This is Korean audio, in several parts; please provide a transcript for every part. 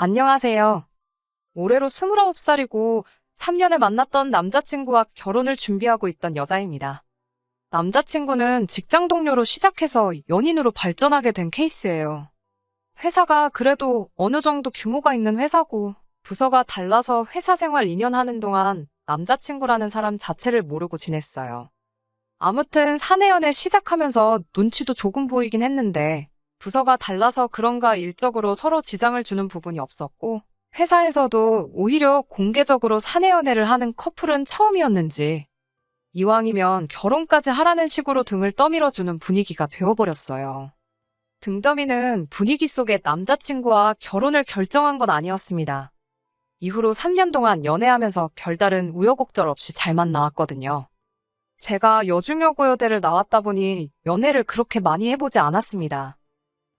안녕하세요. 올해로 29살이고 3년을 만났던 남자친구와 결혼을 준비하고 있던 여자입니다. 남자친구는 직장 동료로 시작해서 연인으로 발전하게 된 케이스예요. 회사가 그래도 어느 정도 규모가 있는 회사고 부서가 달라서 회사 생활 2년 하는 동안 남자친구라는 사람 자체를 모르고 지냈어요. 아무튼 사내 연애 시작하면서 눈치도 조금 보이긴 했는데 부서가 달라서 그런가 일적으로 서로 지장을 주는 부분이 없었고 회사에서도 오히려 공개적으로 사내 연애를 하는 커플은 처음이었는지 이왕이면 결혼까지 하라는 식으로 등을 떠밀어주는 분위기가 되어버렸어요. 등더미는 분위기 속에 남자친구와 결혼을 결정한 건 아니었습니다. 이후로 3년 동안 연애하면서 별다른 우여곡절 없이 잘만 나왔거든요. 제가 여중여고여대를 나왔다 보니 연애를 그렇게 많이 해보지 않았습니다.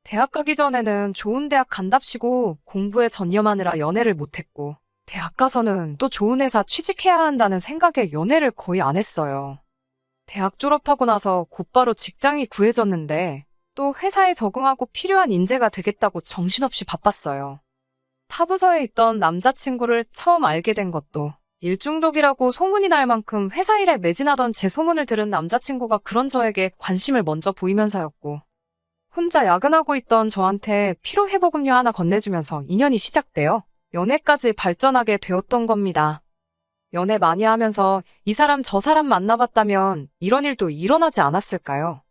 대학 가기 전에는 좋은 대학 간답시고 공부에 전념하느라 연애를 못했고 대학 가서는 또 좋은 회사 취직해야 한다는 생각에 연애를 거의 안 했어요. 대학 졸업하고 나서 곧바로 직장이 구해졌는데 또 회사에 적응하고 필요한 인재가 되겠다고 정신없이 바빴어요. 타 부서에 있던 남자친구를 처음 알게 된 것도 일중독이라고 소문이 날 만큼 회사 일에 매진하던 제 소문을 들은 남자친구가 그런 저에게 관심을 먼저 보이면서였고 혼자 야근하고 있던 저한테 피로회복음료 하나 건네주면서 인연이 시작되어 연애까지 발전하게 되었던 겁니다. 연애 많이 하면서 이 사람 저 사람 만나봤다면 이런 일도 일어나지 않았을까요?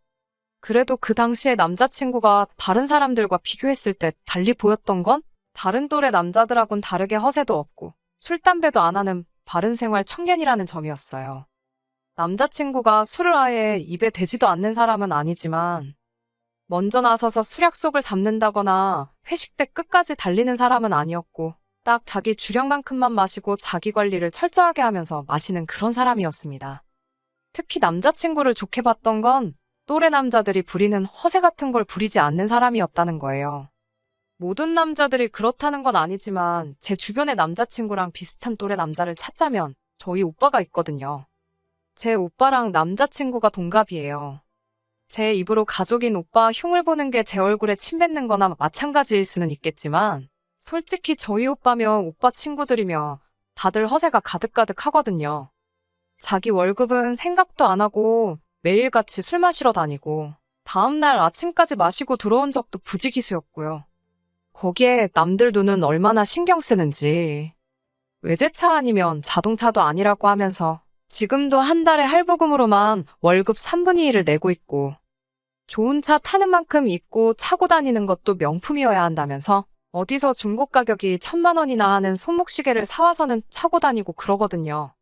그래도 그 당시에 남자친구가 다른 사람들과 비교했을 때 달리 보였던 건 다른 또래 남자들하고는 다르게 허세도 없고 술, 담배도 안 하는 바른 생활 청년이라는 점이었어요. 남자친구가 술을 아예 입에 대지도 않는 사람은 아니지만 먼저 나서서 술 약속을 잡는다거나 회식 때 끝까지 달리는 사람은 아니었고 딱 자기 주량만큼만 마시고 자기 관리를 철저하게 하면서 마시는 그런 사람이었습니다. 특히 남자친구를 좋게 봤던 건 또래 남자들이 부리는 허세 같은 걸 부리지 않는 사람이었다는 거예요. 모든 남자들이 그렇다는 건 아니지만 제 주변의 남자친구랑 비슷한 또래 남자를 찾자면 저희 오빠가 있거든요. 제 오빠랑 남자친구가 동갑이에요. 제 입으로 가족인 오빠 흉을 보는 게 제 얼굴에 침 뱉는 거나 마찬가지일 수는 있겠지만 솔직히 저희 오빠며 오빠 친구들이며 다들 허세가 가득가득 하거든요. 자기 월급은 생각도 안 하고 매일같이 술 마시러 다니고 다음날 아침까지 마시고 들어온 적도 부지기수였고요. 거기에 남들 눈은 얼마나 신경 쓰는지. 외제차 아니면 자동차도 아니라고 하면서 지금도 한 달에 할부금으로만 월급 3분의 1을 내고 있고 좋은 차 타는 만큼 입고 차고 다니는 것도 명품이어야 한다면서 어디서 중고 가격이 1,000만 원이나 하는 손목시계를 사와서는 차고 다니고 그러거든요.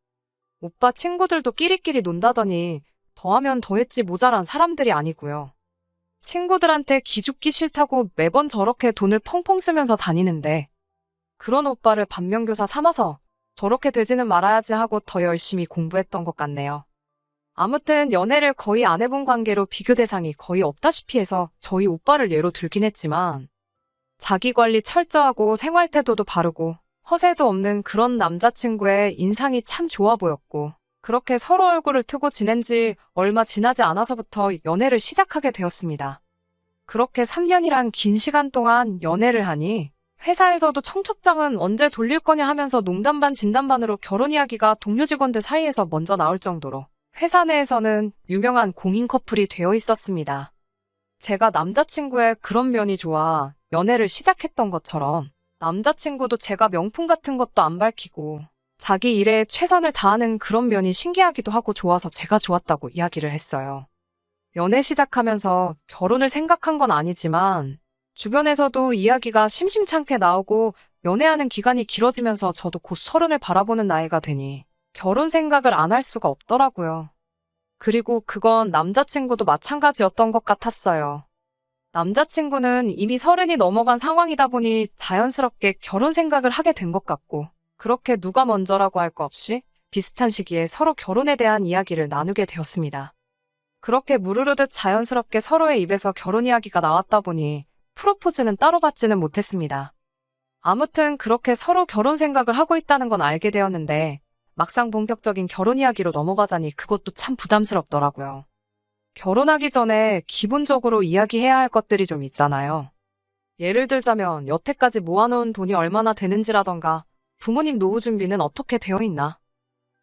오빠 친구들도 끼리끼리 논다더니 더하면 더했지 모자란 사람들이 아니고요. 친구들한테 기죽기 싫다고 매번 저렇게 돈을 펑펑 쓰면서 다니는데 그런 오빠를 반면교사 삼아서 저렇게 되지는 말아야지 하고 더 열심히 공부했던 것 같네요. 아무튼 연애를 거의 안 해본 관계로 비교 대상이 거의 없다시피 해서 저희 오빠를 예로 들긴 했지만 자기 관리 철저하고 생활 태도도 바르고 허세도 없는 그런 남자친구의 인상이 참 좋아 보였고 그렇게 서로 얼굴을 트고 지낸 지 얼마 지나지 않아서부터 연애를 시작하게 되었습니다. 그렇게 3년이란 긴 시간 동안 연애를 하니 회사에서도 청첩장은 언제 돌릴 거냐 하면서 농담 반 진담 반으로 결혼 이야기가 동료 직원들 사이에서 먼저 나올 정도로 회사 내에서는 유명한 공인 커플이 되어 있었습니다. 제가 남자친구의 그런 면이 좋아 연애를 시작했던 것처럼 남자친구도 제가 명품 같은 것도 안 밝히고 자기 일에 최선을 다하는 그런 면이 신기하기도 하고 좋아서 제가 좋았다고 이야기를 했어요. 연애 시작하면서 결혼을 생각한 건 아니지만 주변에서도 이야기가 심심찮게 나오고 연애하는 기간이 길어지면서 저도 곧 30을 바라보는 나이가 되니 결혼 생각을 안 할 수가 없더라고요. 그리고 그건 남자친구도 마찬가지였던 것 같았어요. 남자친구는 이미 30이 넘어간 상황이다 보니 자연스럽게 결혼 생각을 하게 된 것 같고 그렇게 누가 먼저라고 할 거 없이 비슷한 시기에 서로 결혼에 대한 이야기를 나누게 되었습니다. 그렇게 무르르듯 자연스럽게 서로의 입에서 결혼 이야기가 나왔다 보니 프로포즈는 따로 받지는 못했습니다. 아무튼 그렇게 서로 결혼 생각을 하고 있다는 건 알게 되었는데 막상 본격적인 결혼 이야기로 넘어가자니 그것도 참 부담스럽더라고요. 결혼하기 전에 기본적으로 이야기해야 할 것들이 좀 있잖아요. 예를 들자면 여태까지 모아놓은 돈이 얼마나 되는지라던가 부모님 노후 준비는 어떻게 되어 있나,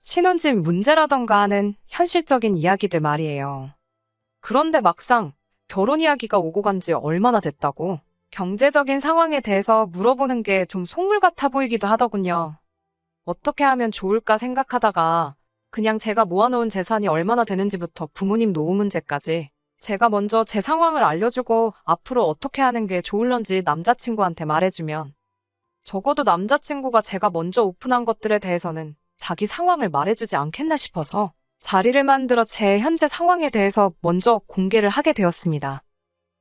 신혼집 문제라던가 하는 현실적인 이야기들 말이에요. 그런데 막상 결혼 이야기가 오고 간지 얼마나 됐다고 경제적인 상황에 대해서 물어보는 게 좀 속물 같아 보이기도 하더군요. 어떻게 하면 좋을까 생각하다가 그냥 제가 모아놓은 재산이 얼마나 되는지부터 부모님 노후 문제까지 제가 먼저 제 상황을 알려주고 앞으로 어떻게 하는 게 좋을런지 남자친구한테 말해주면, 적어도 남자친구가 제가 먼저 오픈한 것들에 대해서는 자기 상황을 말해주지 않겠나 싶어서 자리를 만들어 제 현재 상황에 대해서 먼저 공개를 하게 되었습니다.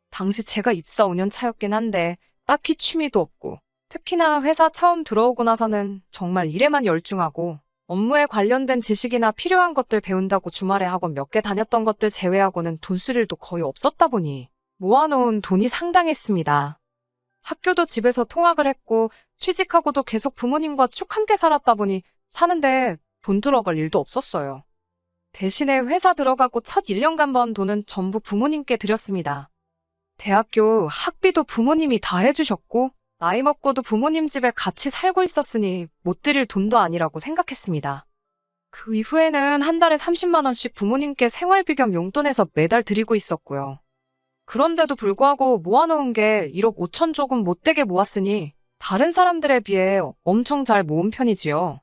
당시 제가 입사 5년 차였긴 한데 딱히 취미도 없고, 특히나 회사 처음 들어오고 나서는 정말 일에만 열중하고 업무에 관련된 지식이나 필요한 것들 배운다고 주말에 학원 몇 개 다녔던 것들 제외하고는 돈 쓸 일도 거의 없었다 보니 모아놓은 돈이 상당했습니다. 학교도 집에서 통학을 했고 취직하고도 계속 부모님과 쭉 함께 살았다 보니 사는데 돈 들어갈 일도 없었어요. 대신에 회사 들어가고 첫 1년간 번 돈은 전부 부모님께 드렸습니다. 대학교 학비도 부모님이 다 해주셨고 나이 먹고도 부모님 집에 같이 살고 있었으니 못 드릴 돈도 아니라고 생각했습니다. 그 이후에는 한 달에 30만 원씩 부모님께 생활비 겸 용돈에서 매달 드리고 있었고요. 그런데도 불구하고 모아놓은 게 1억 5천 조금 못되게 모았으니 다른 사람들에 비해 엄청 잘 모은 편이지요.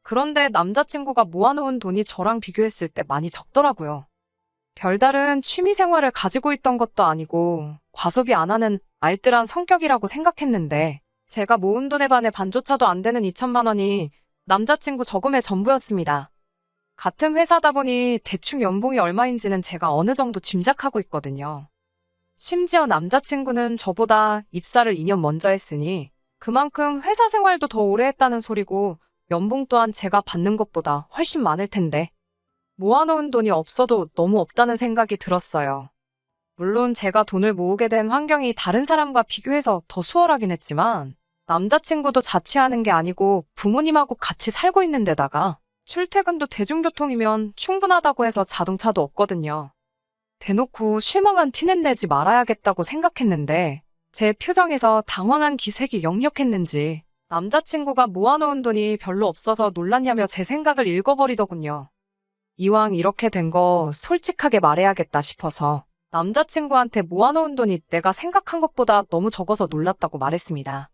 그런데 남자친구가 모아놓은 돈이 저랑 비교했을 때 많이 적더라고요. 별다른 취미 생활을 가지고 있던 것도 아니고 과소비 안 하는 알뜰한 성격이라고 생각했는데 제가 모은 돈의 반의 반조차도 안 되는 2천만 원이 남자친구 저금의 전부였습니다. 같은 회사다 보니 대충 연봉이 얼마인지는 제가 어느 정도 짐작하고 있거든요. 심지어 남자친구는 저보다 입사를 2년 먼저 했으니 그만큼 회사 생활도 더 오래 했다는 소리고, 연봉 또한 제가 받는 것보다 훨씬 많을 텐데 모아놓은 돈이 없어도 너무 없다는 생각이 들었어요. 물론 제가 돈을 모으게 된 환경이 다른 사람과 비교해서 더 수월하긴 했지만 남자친구도 자취하는 게 아니고 부모님하고 같이 살고 있는 데다가 출퇴근도 대중교통이면 충분하다고 해서 자동차도 없거든요. 대놓고 실망한 티는 내지 말아야겠다고 생각했는데 제 표정에서 당황한 기색이 역력했는지 남자친구가 모아놓은 돈이 별로 없어서 놀랐냐며 제 생각을 읽어버리더군요. 이왕 이렇게 된 거 솔직하게 말해야겠다 싶어서 남자친구한테 모아놓은 돈이 내가 생각한 것보다 너무 적어서 놀랐다고 말했습니다.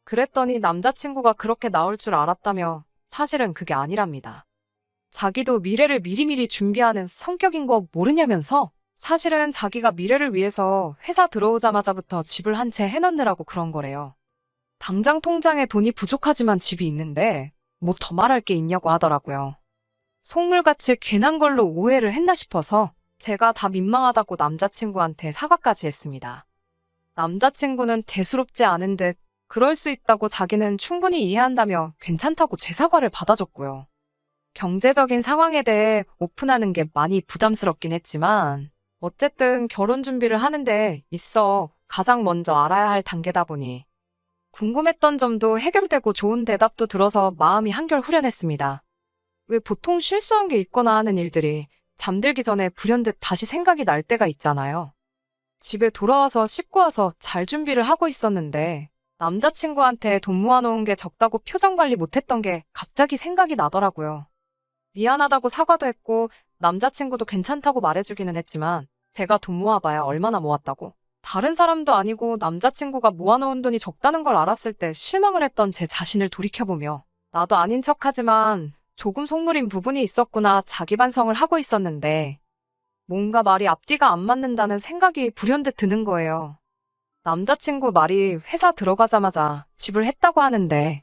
그랬더니 남자친구가 그렇게 나올 줄 알았다며 사실은 그게 아니랍니다. 자기도 미래를 미리미리 준비하는 성격인 거 모르냐면서 사실은 자기가 미래를 위해서 회사 들어오자마자부터 집을 한 채 해놓느라고 그런 거래요. 당장 통장에 돈이 부족하지만 집이 있는데 뭐 더 말할 게 있냐고 하더라고요. 속물같이 괜한 걸로 오해를 했나 싶어서 제가 다 민망하다고 남자친구한테 사과까지 했습니다. 남자친구는 대수롭지 않은 듯 그럴 수 있다고 자기는 충분히 이해한다며 괜찮다고 제 사과를 받아줬고요. 경제적인 상황에 대해 오픈하는 게 많이 부담스럽긴 했지만 어쨌든 결혼 준비를 하는데 있어 가장 먼저 알아야 할 단계다 보니 궁금했던 점도 해결되고 좋은 대답도 들어서 마음이 한결 후련했습니다. 왜 보통 실수한 게 있거나 하는 일들이 잠들기 전에 불현듯 다시 생각이 날 때가 있잖아요. 집에 돌아와서 씻고 와서 잘 준비를 하고 있었는데 남자친구한테 돈 모아놓은 게 적다고 표정 관리 못했던 게 갑자기 생각이 나더라고요. 미안하다고 사과도 했고 남자친구도 괜찮다고 말해주기는 했지만 제가 돈 모아봐야 얼마나 모았다고. 다른 사람도 아니고 남자친구가 모아놓은 돈이 적다는 걸 알았을 때 실망을 했던 제 자신을 돌이켜보며 나도 아닌 척하지만 조금 속물인 부분이 있었구나 자기 반성을 하고 있었는데 뭔가 말이 앞뒤가 안 맞는다는 생각이 불현듯 드는 거예요. 남자친구 말이 회사 들어가자마자 집을 했다고 하는데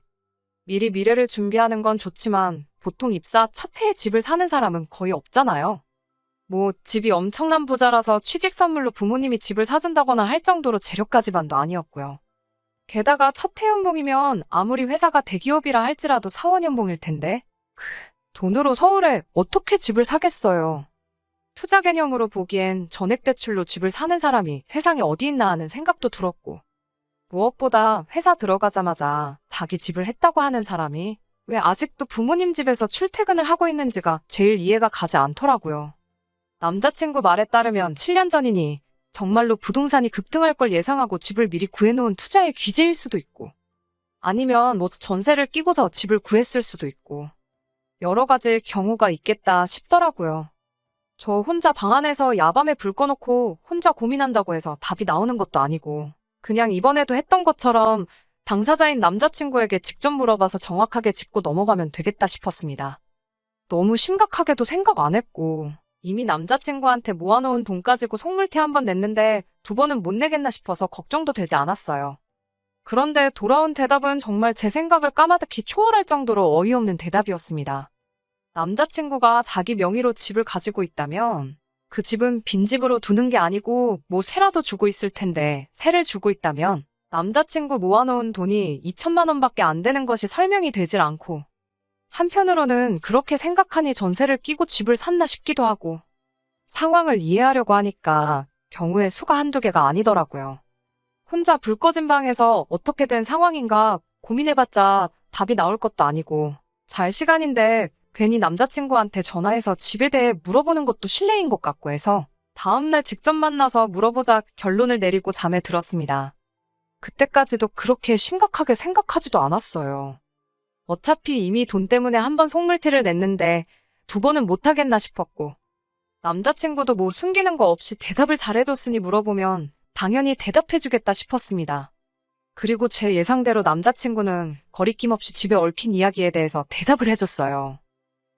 미리 미래를 준비하는 건 좋지만 보통 입사 첫 해에 집을 사는 사람은 거의 없잖아요. 뭐 집이 엄청난 부자라서 취직 선물로 부모님이 집을 사준다거나 할 정도로 재력가지만도 아니었고요. 게다가 첫 해 연봉이면 아무리 회사가 대기업이라 할지라도 사원연봉일 텐데 돈으로 서울에 어떻게 집을 사겠어요. 투자 개념으로 보기엔 전액대출로 집을 사는 사람이 세상에 어디 있나 하는 생각도 들었고 무엇보다 회사 들어가자마자 자기 집을 했다고 하는 사람이 왜 아직도 부모님 집에서 출퇴근을 하고 있는지가 제일 이해가 가지 않더라고요. 남자친구 말에 따르면 7년 전이니 정말로 부동산이 급등할 걸 예상하고 집을 미리 구해놓은 투자의 기재일 수도 있고, 아니면 뭐 전세를 끼고서 집을 구했을 수도 있고, 여러 가지 경우가 있겠다 싶더라고요. 저 혼자 방 안에서 야밤에 불 꺼놓고 혼자 고민한다고 해서 답이 나오는 것도 아니고, 그냥 이번에도 했던 것처럼 당사자인 남자친구에게 직접 물어봐서 정확하게 짚고 넘어가면 되겠다 싶었습니다. 너무 심각하게도 생각 안 했고, 이미 남자친구한테 모아놓은 돈 가지고 속물티 한 번 냈는데 2번은 못 내겠나 싶어서 걱정도 되지 않았어요. 그런데 돌아온 대답은 정말 제 생각을 까마득히 초월할 정도로 어이없는 대답이었습니다. 남자친구가 자기 명의로 집을 가지고 있다면 그 집은 빈집으로 두는 게 아니고 뭐 세라도 주고 있을 텐데, 세를 주고 있다면 남자친구 모아놓은 돈이 2천만 원밖에 안 되는 것이 설명이 되질 않고, 한편으로는 그렇게 생각하니 전세를 끼고 집을 샀나 싶기도 하고, 상황을 이해하려고 하니까 경우의 수가 한두 개가 아니더라고요. 혼자 불 꺼진 방에서 어떻게 된 상황인가 고민해봤자 답이 나올 것도 아니고, 잘 시간인데 괜히 남자친구한테 전화해서 집에 대해 물어보는 것도 실례인 것 같고 해서 다음날 직접 만나서 물어보자 결론을 내리고 잠에 들었습니다. 그때까지도 그렇게 심각하게 생각하지도 않았어요. 어차피 이미 돈 때문에 1번 속물티를 냈는데 2번은 못하겠나 싶었고, 남자친구도 뭐 숨기는 거 없이 대답을 잘해줬으니 물어보면 당연히 대답해주겠다 싶었습니다. 그리고 제 예상대로 남자친구는 거리낌 없이 집에 얽힌 이야기에 대해서 대답을 해줬어요.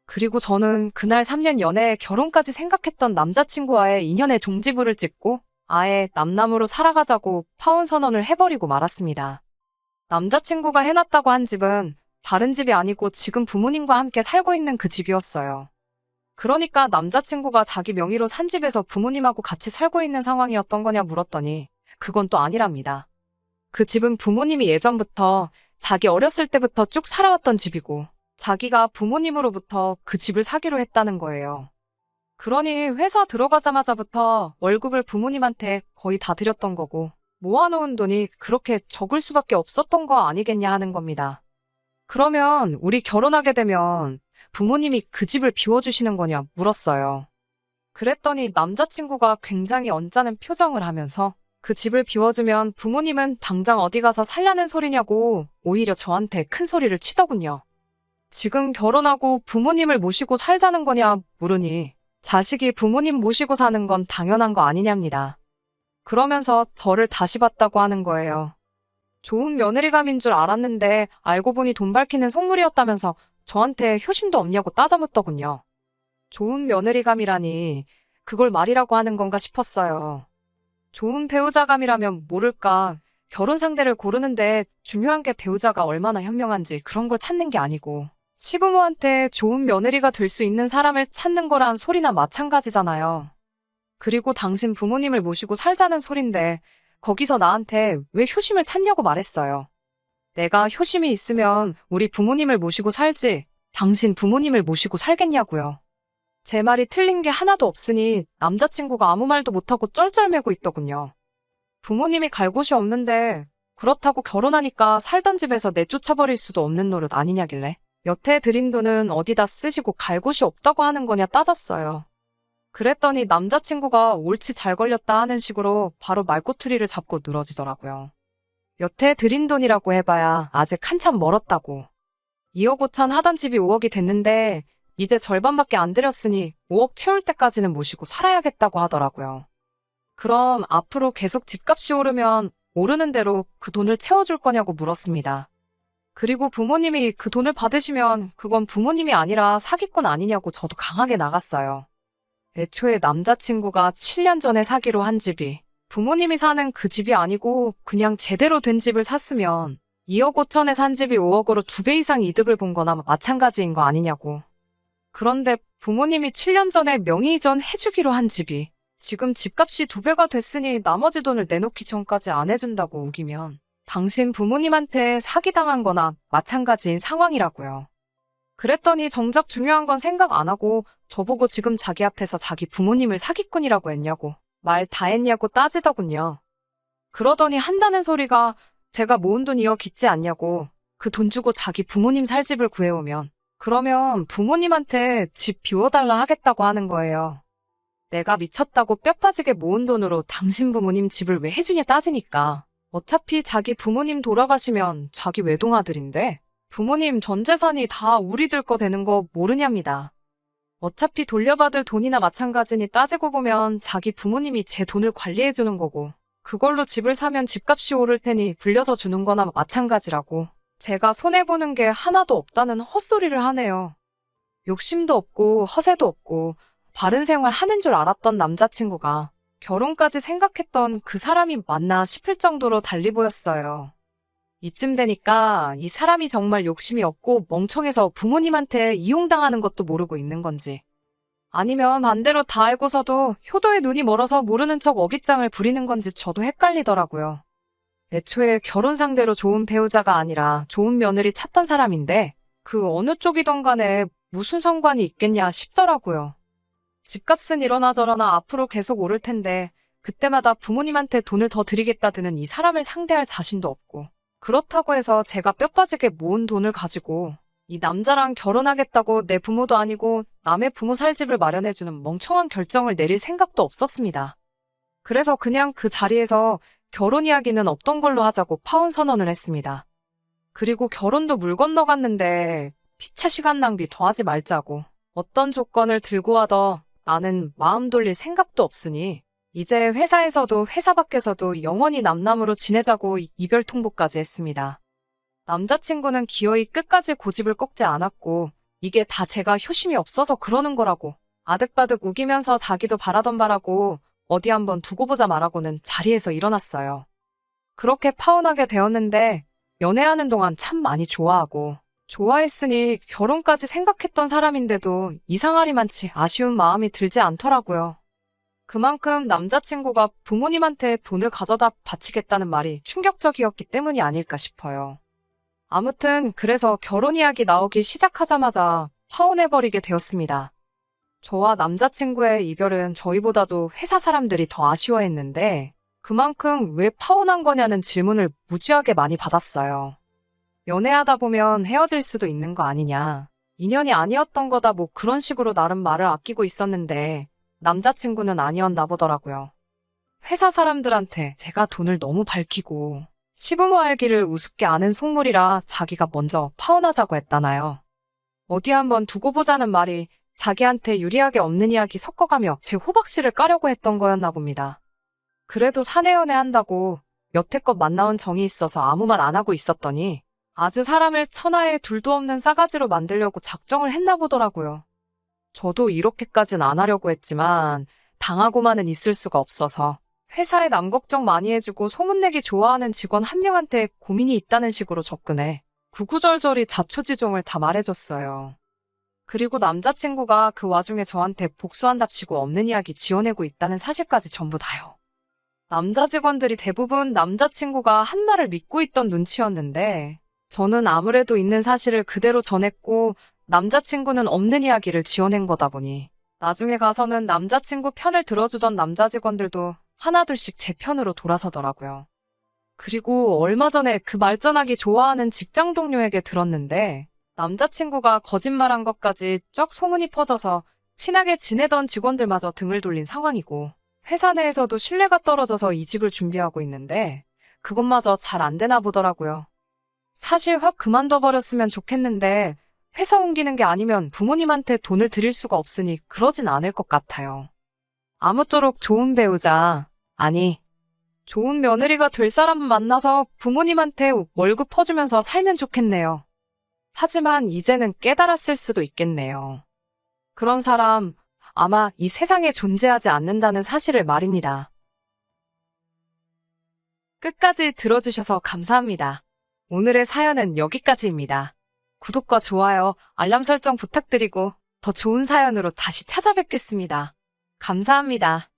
그리고 저는 그날 3년 연애에 결혼까지 생각했던 남자친구와의 인연의 종지부를 찍고 아예 남남으로 살아가자고 파혼 선언을 해버리고 말았습니다. 남자친구가 해놨다고 한 집은 다른 집이 아니고 지금 부모님과 함께 살고 있는 그 집이었어요. 그러니까 남자친구가 자기 명의로 산 집에서 부모님하고 같이 살고 있는 상황이었던 거냐 물었더니 그건 또 아니랍니다. 그 집은 부모님이 예전부터 자기 어렸을 때부터 쭉 살아왔던 집이고, 자기가 부모님으로부터 그 집을 사기로 했다는 거예요. 그러니 회사 들어가자마자부터 월급을 부모님한테 거의 다 드렸던 거고, 모아놓은 돈이 그렇게 적을 수밖에 없었던 거 아니겠냐 하는 겁니다. 그러면 우리 결혼하게 되면 부모님이 그 집을 비워주시는 거냐 물었어요. 그랬더니 남자친구가 굉장히 언짢은 표정을 하면서 그 집을 비워주면 부모님은 당장 어디 가서 살라는 소리냐고 오히려 저한테 큰 소리를 치더군요. 지금 결혼하고 부모님을 모시고 살자는 거냐 물으니 자식이 부모님 모시고 사는 건 당연한 거 아니냐입니다. 그러면서 저를 다시 봤다고 하는 거예요. 좋은 며느리감인 줄 알았는데 알고 보니 돈 밝히는 속물이었다면서 저한테 효심도 없냐고 따져묻더군요. 좋은 며느리감이라니 그걸 말이라고 하는 건가 싶었어요. 좋은 배우자감이라면 모를까, 결혼 상대를 고르는데 중요한 게 배우자가 얼마나 현명한지 그런 걸 찾는 게 아니고, 시부모한테 좋은 며느리가 될 수 있는 사람을 찾는 거란 소리나 마찬가지잖아요. 그리고 당신 부모님을 모시고 살자는 소린데 거기서 나한테 왜 효심을 찾냐고 말했어요. 내가 효심이 있으면 우리 부모님을 모시고 살지 당신 부모님을 모시고 살겠냐고요. 제 말이 틀린 게 하나도 없으니 남자친구가 아무 말도 못하고 쩔쩔매고 있더군요. 부모님이 갈 곳이 없는데 그렇다고 결혼하니까 살던 집에서 내쫓아버릴 수도 없는 노릇 아니냐길래 여태 드린 돈은 어디다 쓰시고 갈 곳이 없다고 하는 거냐 따졌어요. 그랬더니 남자친구가 옳지 잘 걸렸다 하는 식으로 바로 말꼬투리를 잡고 늘어지더라고요. 여태 드린 돈이라고 해봐야 아직 한참 멀었다고. 2억 5천 하던 집이 5억이 됐는데 이제 절반밖에 안 들였으니 5억 채울 때까지는 모시고 살아야겠다고 하더라고요. 그럼 앞으로 계속 집값이 오르면 오르는 대로 그 돈을 채워줄 거냐고 물었습니다. 그리고 부모님이 그 돈을 받으시면 그건 부모님이 아니라 사기꾼 아니냐고 저도 강하게 나갔어요. 애초에 남자친구가 7년 전에 사기로 한 집이 부모님이 사는 그 집이 아니고 그냥 제대로 된 집을 샀으면 2억 5천에 산 집이 5억으로 2배 이상 이득을 본 거나 마찬가지인 거 아니냐고. 그런데 부모님이 7년 전에 명의 이전 해주기로 한 집이 지금 집값이 2배가 됐으니 나머지 돈을 내놓기 전까지 안 해준다고 우기면 당신 부모님한테 사기당한 거나 마찬가지인 상황이라고요. 그랬더니 정작 중요한 건 생각 안 하고 저보고 지금 자기 앞에서 자기 부모님을 사기꾼이라고 했냐고, 말 다 했냐고 따지더군요. 그러더니 한다는 소리가 제가 모은 돈 2억 있지 않냐고, 그 돈 주고 자기 부모님 살 집을 구해오면 그러면 부모님한테 집 비워달라 하겠다고 하는 거예요. 내가 미쳤다고 뼈 빠지게 모은 돈으로 당신 부모님 집을 왜 해주냐 따지니까 어차피 자기 부모님 돌아가시면 자기 외동아들인데 부모님 전 재산이 다 우리들 거 되는 거 모르냐입니다. 어차피 돌려받을 돈이나 마찬가지니 따지고 보면 자기 부모님이 제 돈을 관리해주는 거고 그걸로 집을 사면 집값이 오를 테니 불려서 주는 거나 마찬가지라고 제가 손해보는 게 하나도 없다는 헛소리를 하네요. 욕심도 없고 허세도 없고 바른 생활 하는 줄 알았던 남자친구가 결혼까지 생각했던 그 사람이 맞나 싶을 정도로 달리 보였어요. 이쯤 되니까 이 사람이 정말 욕심이 없고 멍청해서 부모님한테 이용당하는 것도 모르고 있는 건지 아니면 반대로 다 알고서도 효도에 눈이 멀어서 모르는 척 어깃장을 부리는 건지 저도 헷갈리더라고요. 애초에 결혼 상대로 좋은 배우자가 아니라 좋은 며느리 찾던 사람인데 그 어느 쪽이던 간에 무슨 상관이 있겠냐 싶더라고요. 집값은 이러나 저러나 앞으로 계속 오를 텐데 그때마다 부모님한테 돈을 더 드리겠다 드는 이 사람을 상대할 자신도 없고 그렇다고 해서 제가 뼈 빠지게 모은 돈을 가지고 이 남자랑 결혼하겠다고 내 부모도 아니고 남의 부모 살 집을 마련해주는 멍청한 결정을 내릴 생각도 없었습니다. 그래서 그냥 그 자리에서 결혼 이야기는 없던 걸로 하자고 파혼 선언을 했습니다. 그리고 결혼도 물 건너갔는데 피차 시간 낭비 더 하지 말자고 어떤 조건을 들고 하더 나는 마음 돌릴 생각도 없으니 이제 회사에서도 회사 밖에서도 영원히 남남으로 지내자고 이별 통보까지 했습니다. 남자친구는 기어이 끝까지 고집을 꺾지 않았고 이게 다 제가 효심이 없어서 그러는 거라고 아득바득 우기면서 자기도 바라던 바라고 어디 한번 두고 보자 말하고는 자리에서 일어났어요. 그렇게 파혼하게 되었는데 연애하는 동안 참 많이 좋아하고 좋아했으니 결혼까지 생각했던 사람인데도 이상하리만치 아쉬운 마음이 들지 않더라고요. 그만큼 남자친구가 부모님한테 돈을 가져다 바치겠다는 말이 충격적이었기 때문이 아닐까 싶어요. 아무튼 그래서 결혼 이야기 나오기 시작하자마자 파혼해버리게 되었습니다. 저와 남자친구의 이별은 저희보다도 회사 사람들이 더 아쉬워했는데 그만큼 왜 파혼한 거냐는 질문을 무지하게 많이 받았어요. 연애하다 보면 헤어질 수도 있는 거 아니냐. 인연이 아니었던 거다 뭐 그런 식으로 나름 말을 아끼고 있었는데 남자친구는 아니었나 보더라고요. 회사 사람들한테 제가 돈을 너무 밝히고 시부모 알기를 우습게 아는 속물이라 자기가 먼저 파혼하자고 했다나요. 어디 한번 두고 보자는 말이 자기한테 유리하게 없는 이야기 섞어가며 제 호박씨를 까려고 했던 거였나 봅니다. 그래도 사내 연애한다고 여태껏 만나온 정이 있어서 아무 말 안 하고 있었더니 아주 사람을 천하에 둘도 없는 싸가지로 만들려고 작정을 했나 보더라고요. 저도 이렇게까진 안 하려고 했지만 당하고만은 있을 수가 없어서 회사에 남 걱정 많이 해주고 소문내기 좋아하는 직원 한 명한테 고민이 있다는 식으로 접근해 구구절절히 자초지종을 다 말해줬어요. 그리고 남자친구가 그 와중에 저한테 복수한답시고 없는 이야기 지어내고 있다는 사실까지 전부 다요. 남자 직원들이 대부분 남자친구가 한 말을 믿고 있던 눈치였는데 저는 아무래도 있는 사실을 그대로 전했고 남자친구는 없는 이야기를 지어낸 거다 보니 나중에 가서는 남자친구 편을 들어주던 남자 직원들도 하나둘씩 제 편으로 돌아서더라고요. 그리고 얼마 전에 그 말전하기 좋아하는 직장 동료에게 들었는데 남자친구가 거짓말한 것까지 쩍 소문이 퍼져서 친하게 지내던 직원들마저 등을 돌린 상황이고 회사 내에서도 신뢰가 떨어져서 이직을 준비하고 있는데 그것마저 잘 안 되나 보더라고요. 사실 확 그만둬버렸으면 좋겠는데 회사 옮기는 게 아니면 부모님한테 돈을 드릴 수가 없으니 그러진 않을 것 같아요. 아무쪼록 좋은 배우자, 아니 좋은 며느리가 될 사람 만나서 부모님한테 월급 퍼주면서 살면 좋겠네요. 하지만 이제는 깨달았을 수도 있겠네요. 그런 사람 아마 이 세상에 존재하지 않는다는 사실을 말입니다. 끝까지 들어주셔서 감사합니다. 오늘의 사연은 여기까지입니다. 구독과 좋아요, 알람 설정 부탁드리고 더 좋은 사연으로 다시 찾아뵙겠습니다. 감사합니다.